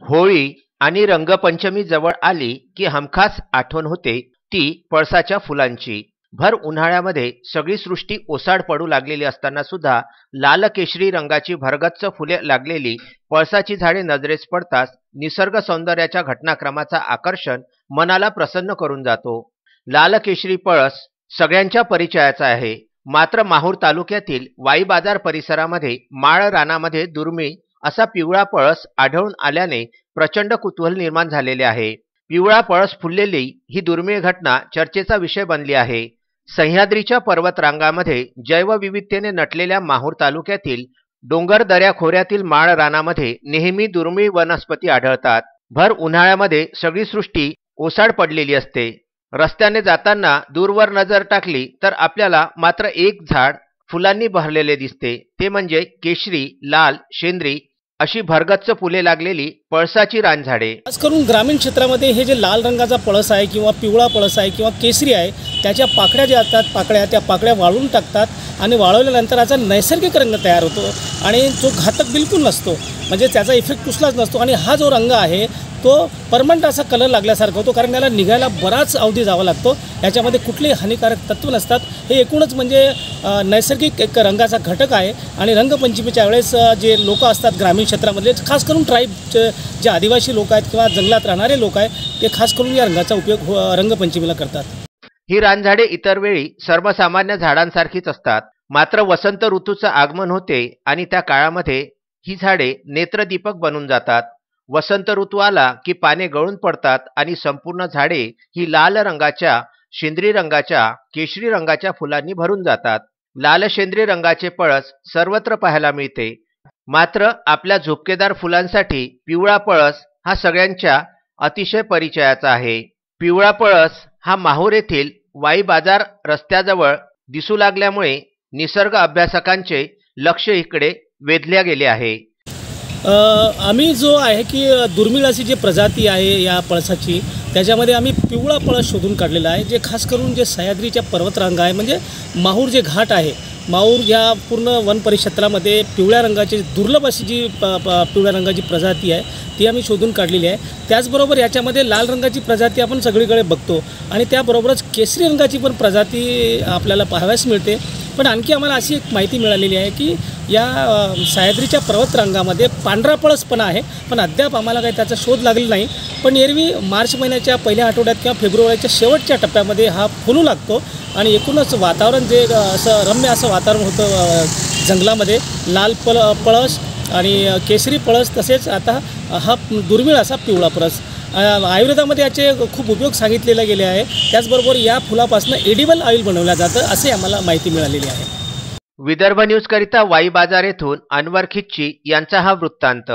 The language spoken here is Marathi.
होळी आणि रंगपंचमी जवळ आली की हमखास आठवण होते ती पळसाच्या फुलांची। भर उन्हाळ्यामध्ये सगळी सृष्टी ओसाड पडू लागलेली असताना सुद्धा लाल केशरी रंगाची भरगच्च फुले लागलेली पळसाची झाडे नजरेस पडताच निसर्ग सौंदर्याच्या घटनाक्रमाचा आकर्षण मनाला प्रसन्न करून जातो। लाल केशरी पळस सगळ्यांच्या परिचयाचा आहे, मात्र माहूर तालुक्यातील वाई बाजार परिसरामध्ये माळ रानामध्ये दुर्मिळ असा पिवळा पळस आढळून आल्याने प्रचंड कुतूहल निर्माण झालेले आहे। पिवळा पळस फुललेली ही दुर्मिळ घटना चर्चेचा विषय बनली आहे। सह्याद्रीच्या पर्वतरांगामध्ये जैवविविधतेने नटलेल्या माहूर तालुक्यातील डोंगर दऱ्या खोऱ्यातील माळ रानामध्ये नेहमी दुर्मिळ वनस्पती आढळतात। भर उन्हाळ्यामध्ये सगळी सृष्टी ओसाड पडलेली असते। रस्त्याने जाताना दूरवर नजर टाकली तर आपल्याला मात्र एक झाड फुलांनी भरलेले दिसते, ते म्हणजे केशरी, लाल, शेंद्री अशी भरगच्च फुले लागलेली पळसाची रानझाडे। खास करून ग्रामीण क्षेत्रामध्ये हे जे लाल रंगाचा पळस आहे किंवा पिवळा पळस आहे किंवा केसरी आहे, त्याच्या पाकळ्या ज्या असतात त्या पाकळ्या वाळून टाकतात आणि वाळवल्यानंतर याचा नैसर्गिक रंग तयार होतो आणि जो घातक बिलकुल नसतो, म्हणजे त्याचा इफेक्ट कुठलाच नसतो। आणि हा जो रंग आहे तो परमनंट असा कलर लागल्यासारखा होतो, कारण याला निघायला बराच अवधी जावा लागतो। याच्यामध्ये कुठलेही हानिकारक तत्व नसतात। हे एकूणच म्हणजे नैसर्गिक एक रंगाचा घटक आहे। आणि रंगपंचमीच्या वेळेस जे लोक असतात ग्रामीण क्षेत्रामधले, खास करून ट्राईब जे आदिवासी लोक आहेत किंवा जंगलात राहणारे लोक आहेत, ते खास करून या रंगाचा उपयोग रंगपंचमीला करतात। ही रानझाडे इतर वेळी सर्वसामान्य झाडांसारखीच असतात, मात्र वसंत ऋतूचं आगमन होते आणि त्या काळामध्ये ही झाडे नेत्रदीपक बनून जातात। वसंत ऋतू आला की पाने गळून पडतात आणि संपूर्ण झाडे ही लाल रंगाच्या, शेंद्री रंगाच्या, केशरी रंगाच्या फुलांनी भरून जातात। लाल शेंद्री रंगाचे पळस सर्वत्र पाहायला मिळते, मात्र आपल्या झुपकेदार फुलांसाठी पिवळा पळस हा सगळ्यांच्या अतिशय परिचयाचा आहे। पिवळा पळस हा माहूर येथील वाई बाजार रस्त्याजवळ दिसू लागल्यामुळे निसर्ग अभ्यासकांचे लक्ष इकडे वेधले गेले आहे। आम्ही जो आहे की दुर्मिळ अशी जी प्रजाती आहे या पळसाची, त्याच्यामध्ये आम्ही पिवळा पळस शोधून काढलेला आहे, जे खास करून जे सह्याद्रीच्या पर्वतरांगा आहे, म्हणजे माहूर जे घाट आहे, माहूर या पूर्ण वन परिक्षेत्रामध्ये पिवळ्या रंगाची दुर्लभ अशी जी पिवळ्या रंगाची प्रजाती आहे ती आम्ही शोधून काढलेली आहे। त्याचबरोबर याच्यामध्ये लाल रंगाची प्रजाती आपण सगळीकडे बघतो आणि त्याबरोबरच केसरी रंगाची पण प्रजाती आपल्याला पाहाव्यास मिळते। पण आणखी आम्हाला अशी एक माहिती मिळालेली आहे की या सह्याद्रीच्या पर्वतरांगामध्ये पांढरा पळस पण आहे, पण अद्याप आम्हाला काही त्याचा शोध लागलेला नाही। पण एरवी मार्च महिन्याच्या पहिल्या आठवड्यात किंवा फेब्रुवारीच्या शेवटच्या टप्प्यामध्ये हा फुलू लागतो आणि एकूणच वातावरण जे असं रम्य असं वातावरण होतं जंगलामध्ये, लाल पळस आणि केसरी पळस, तसेच आता हा दुर्मिळ असा पिवळा पळस। आयुर्वेदामध्ये याचे खूप उपयोग सांगितलेले गेले आहे। त्याचबरोबर या फुलापासून एडिबल ऑइल बनवलं जातं असे आम्हाला माहिती मिळालेली आहे। विदर्भ न्यूज करिता वाई बाजार येथून अनवर खिच्ची यांचा हा वृत्तांत।